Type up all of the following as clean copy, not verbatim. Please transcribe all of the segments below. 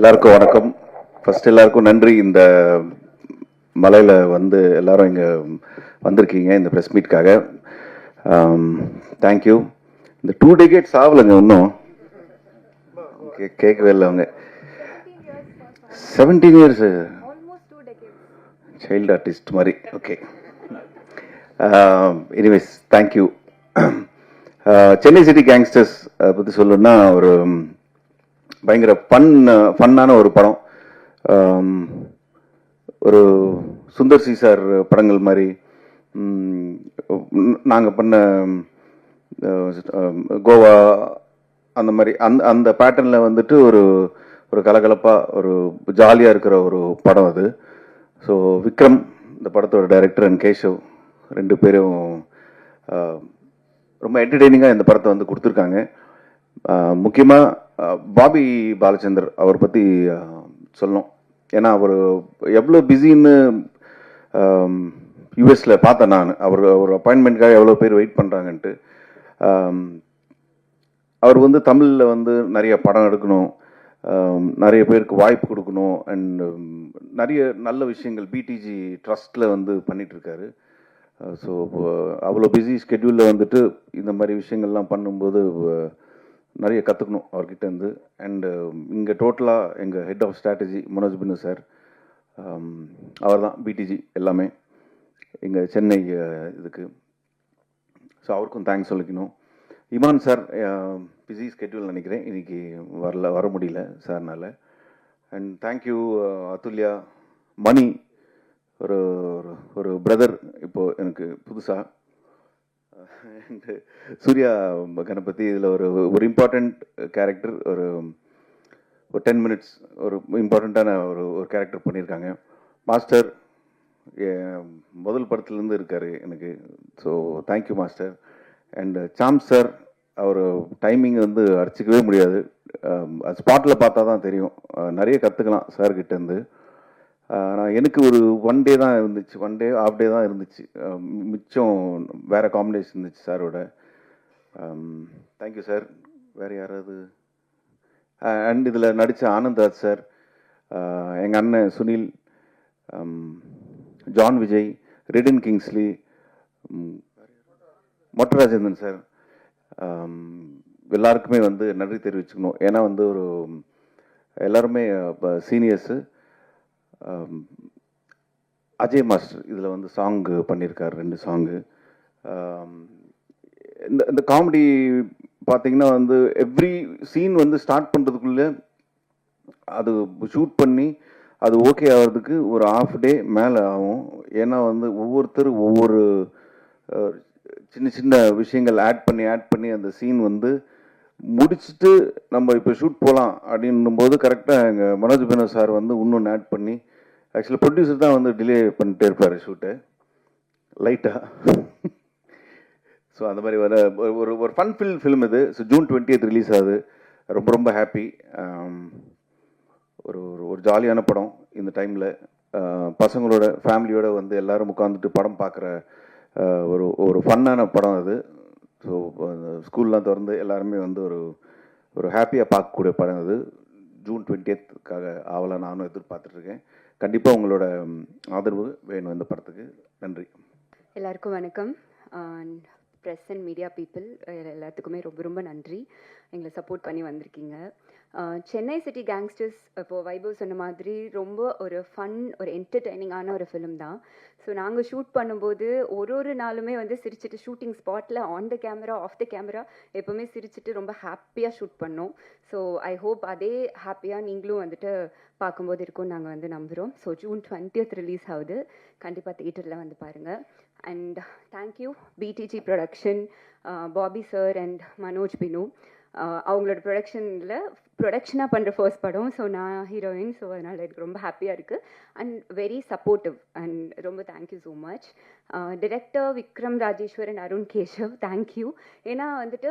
எல்லாருக்கும் வணக்கம். ஃபர்ஸ்ட் எல்லாருக்கும் நன்றி. இந்த மலையில் வந்து எல்லாரும் இங்கே வந்திருக்கீங்க இந்த ப்ரெஸ் மீட்காக. தேங்க்யூ. இந்த 2 decades ஆகலைங்க இன்னும், கேட்கவே இல்லை அவங்க. 17 years சைல்டு ஆர்டிஸ்ட் மாதிரி. Okay, anyways thank you. Chennai city gangsters பற்றி சொல்லணும்னா ஒரு பயங்கர ஃபன்னான ஒரு படம். ஒரு சுந்தர் சி சார் படங்கள் மாதிரி நாங்கள் பண்ண கோவா அந்த மாதிரி அந்த பேட்டர்னில் வந்துட்டு ஒரு ஒரு கலகலப்பாக ஒரு ஜாலியாக இருக்கிற ஒரு படம் அது. ஸோ விக்ரம் இந்த படத்தோட டைரக்டர் அண்ட் கேஷவ் 2 பேரும் ரொம்ப என்டர்டெய்னிங்காக இந்த படத்தை வந்து கொடுத்துருக்காங்க. முக்கியமாக பாபி பாலச்சந்தர் அவர் பற்றி சொல்லணும். ஏன்னா அவர் எவ்வளோ பிஸின்னு யூஎஸில் பார்த்தேன் நான். அவர் அப்பாயின்மெண்ட்காக எவ்வளோ பேர் வெயிட் பண்ணுறாங்கன்ட்டு. அவர் வந்து தமிழில் வந்து நிறைய படம் எடுக்கணும், நிறைய பேருக்கு வாய்ப்பு கொடுக்கணும், அண்ட் நிறைய நல்ல விஷயங்கள் பிடிஜி ட்ரஸ்ட்டில் வந்து பண்ணிகிட்ருக்காரு. ஸோ அவ்வளோ பிஸி ஸ்கெட்யூலில் வந்துட்டு இந்த மாதிரி விஷயங்கள்லாம் பண்ணும்போது நிறைய கற்றுக்கணும் அவர்கிட்ட இருந்து. அண்டு இங்கே டோட்டலாக எங்கள் head of strategy Manoj Pinnu sir, அவர் தான் பிடிஜி எல்லாமே இங்கே சென்னை இதுக்கு. ஸோ அவருக்கும் தேங்க்ஸ் சொல்லிக்கணும். இமான் சார் பிஸி ஸ்கெட்யூல் நினைக்கிறேன், இன்றைக்கி வர முடியல சார்னால. அண்ட் தேங்க்யூ அதுல்யா, மணி ஒரு ஒரு பிரதர் இப்போது எனக்கு புதுசாக. அண்டு சூர்யா கணபதி இதில் ஒரு இம்பார்ட்டண்ட் கேரக்டர், ஒரு 10 minutes ஒரு இம்பார்ட்டண்ட்டான ஒரு கேரக்டர் பண்ணியிருக்காங்க. மாஸ்டர் முதல் படத்துலேருந்து இருக்கார் எனக்கு. So thank you master. And Sam sir, அவர் டைமிங் வந்து அடிச்சிக்கவே முடியாது, ஸ்பாட்டில் பார்த்தா தான் தெரியும். நிறைய கற்றுக்கலாம் சார்கிட்டேருந்து. நான் எனக்கு ஒரு 1 day தான் இருந்துச்சு, 1 day ½ day தான் இருந்துச்சு, மிச்சம் வேறு காம்பினேஷன் இருந்துச்சு சாரோட. Thank you sir. வேறு யாராவது? அண்ட் இதில் நடித்த ஆனந்த்ராஜ் சார், எங்கள் அண்ணன் Sunil, John Vijay, written Kingsley, Mottarajendran sir, எல்லாருக்குமே வந்து நன்றி தெரிவிச்சுக்கணும். ஏன்னா வந்து ஒரு எல்லாருமே சீனியர்ஸு. அஜய் மாஸ்டர் இதில் வந்து சாங்கு பண்ணியிருக்கார், 2 சாங்கு. இந்த காமெடி பார்த்தீங்கன்னா வந்து எவ்ரி சீன் வந்து ஸ்டார்ட் பண்ணுறதுக்குள்ளே அது ஷூட் பண்ணி அது ஓகே ஆகிறதுக்கு ஒரு ½ day மேலே ஆகும். ஏன்னா வந்து ஒவ்வொருத்தர் ஒவ்வொரு சின்ன சின்ன விஷயங்கள் ஆட் பண்ணி அந்த சீன் வந்து முடிச்சுட்டு நம்ம இப்போ ஷூட் போகலாம் அப்படின்னும் போது கரெக்டாக எங்கள் மனோஜ் பினோ சார் வந்து இன்னொன்று ஆட் பண்ணி, ஆக்சுவலாக ப்ரொடியூசர் தான் வந்து டிலே பண்ணிட்டே இருப்பார் ஷூட்டை லைட்டாக. ஸோ அந்த மாதிரி ஒரு ஃபன்ஃபில் ஃபிலிம் இது. ஸோ June 20th ரிலீஸ் ஆகுது. ரொம்ப ரொம்ப ஹாப்பி. ஒரு ஜாலியான படம். இந்த டைமில் பசங்களோட ஃபேமிலியோட வந்து எல்லோரும் உட்காந்துட்டு படம் பார்க்குற ஒரு ஃபன்னான படம் அது. ஸோ ஸ்கூல்லாம் திறந்து எல்லாருமே வந்து ஒரு ஹாப்பியாக பார்க்கக்கூடிய படம் அது. June 20th ஆவலாக நானும் எதிர்பார்த்துட்ருக்கேன். கண்டிப்பாக உங்களோட ஆதரவு வேணும் இந்த படத்துக்கு. நன்றி. எல்லாருக்கும் வணக்கம். ப்ரெஸ் அண்ட் மீடியா பீப்புள் எல்லாத்துக்குமே ரொம்ப ரொம்ப நன்றி, எங்களை சப்போர்ட் பண்ணி வந்திருக்கீங்க. சென்னை சிட்டி கேங்ஸ்டர்ஸ் இப்போது வைபவ் சொன்ன மாதிரி ரொம்ப ஒரு ஃபன், ஒரு என்டர்டெய்னிங்கான ஒரு ஃபிலிம் தான். ஸோ நாங்கள் ஷூட் பண்ணும்போது ஒரு நாளுமே வந்து சிரிச்சுட்டு, ஷூட்டிங் ஸ்பாட்டில் on the camera off the camera எப்போவுமே சிரிச்சுட்டு ரொம்ப ஹாப்பியாக ஷூட் பண்ணோம். ஸோ ஐ ஹோப் அதே ஹாப்பியாக நீங்களும் வந்துட்டு பார்க்கும்போது இருக்கும்னு நாங்கள் வந்து நம்புகிறோம். ஸோ June 20th ரிலீஸ் ஆகுது, கண்டிப்பாக தியேட்டரில் வந்து பாருங்கள். And thank you PDG production, Bobby sir and Manoj Binu. அவங்களோட ப்ரொடக்ஷனாக பண்ணுற ஃபர்ஸ்ட் படம். ஸோ நான் ஹீரோயின். ஸோ அதனால் எனக்கு ரொம்ப ஹாப்பியாக இருக்குது அண்ட் வெரி சப்போர்ட்டிவ். அண்ட் ரொம்ப thank you so much. Director Vikram Rajeswaran, Arun Keshav, thank you. ஏன்னா வந்துட்டு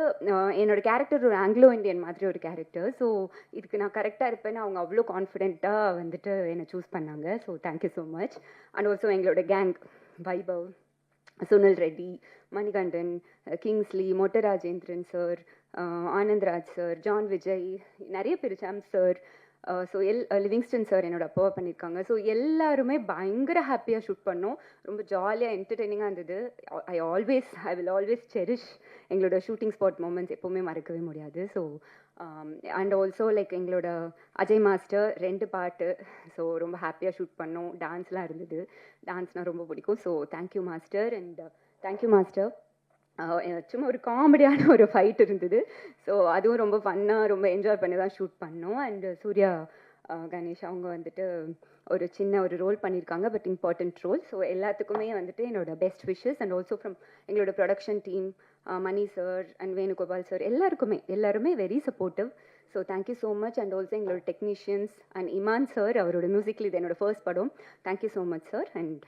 என்னோட கேரக்டர் ஒரு ஆங்கிலோ இண்டியன் மாதிரி ஒரு கேரக்டர். ஸோ இதுக்கு நான் கரெக்டாக இருப்பேன்னு அவங்க அவ்வளோ கான்ஃபிடென்ட்டாக வந்துட்டு என்னை சூஸ் பண்ணாங்க. So thank you so much. And also எங்களோட gang Vaibhav, Sunil Reddy, Manikandan, Kingsley, Mottarajendran sir, Anandraj sir, John Vijay, நிறைய பேர், Sam sir, so Livingston sir என்னோட அப்பாவை பண்ணியிருக்காங்க. ஸோ எல்லாருமே பயங்கர ஹாப்பியாக ஷூட் பண்ணோம். ரொம்ப ஜாலியாக என்டர்டெய்னிங்காக இருந்தது. ஐ வில் ஆல்வேஸ் செரிஷ் எங்களோட ஷூட்டிங் ஸ்பாட் மூமெண்ட்ஸ் எப்போவுமே மறக்கவே முடியாது. ஸோ அண்ட் ஆல்சோ லைக் எங்களோட அஜய் மாஸ்டர் 2 பாட்டு, ஸோ ரொம்ப ஹாப்பியாக ஷூட் பண்ணோம். டான்ஸ்லாம் இருந்தது. டான்ஸ்னால் ரொம்ப பிடிக்கும். So thank you master and thank you master. சும்மா ஒரு காமெடியான ஒரு ஃபைட் இருந்தது. ஸோ அதுவும் ரொம்ப ஃபன்னாக ரொம்ப என்ஜாய் பண்ணி தான் ஷூட் பண்ணோம். அண்ட் சூர்யா கணேஷ் அவங்க வந்துட்டு ஒரு சின்ன ஒரு ரோல் பண்ணியிருக்காங்க, பட் இம்பார்ட்டன்ட் ரோல். ஸோ எல்லாத்துக்குமே வந்துட்டு என்னோட best wishes and also from எங்களோட production team, Mani sir and Venugopal sir எல்லாருமே very supportive. So thank you so much. And also எங்களோட டெக்னீஷியன்ஸ் அண்ட் இமான் சார், அவரோட மியூசிக்கில் இது என்னோட ஃபர்ஸ்ட் படம். Thank you so much sir. And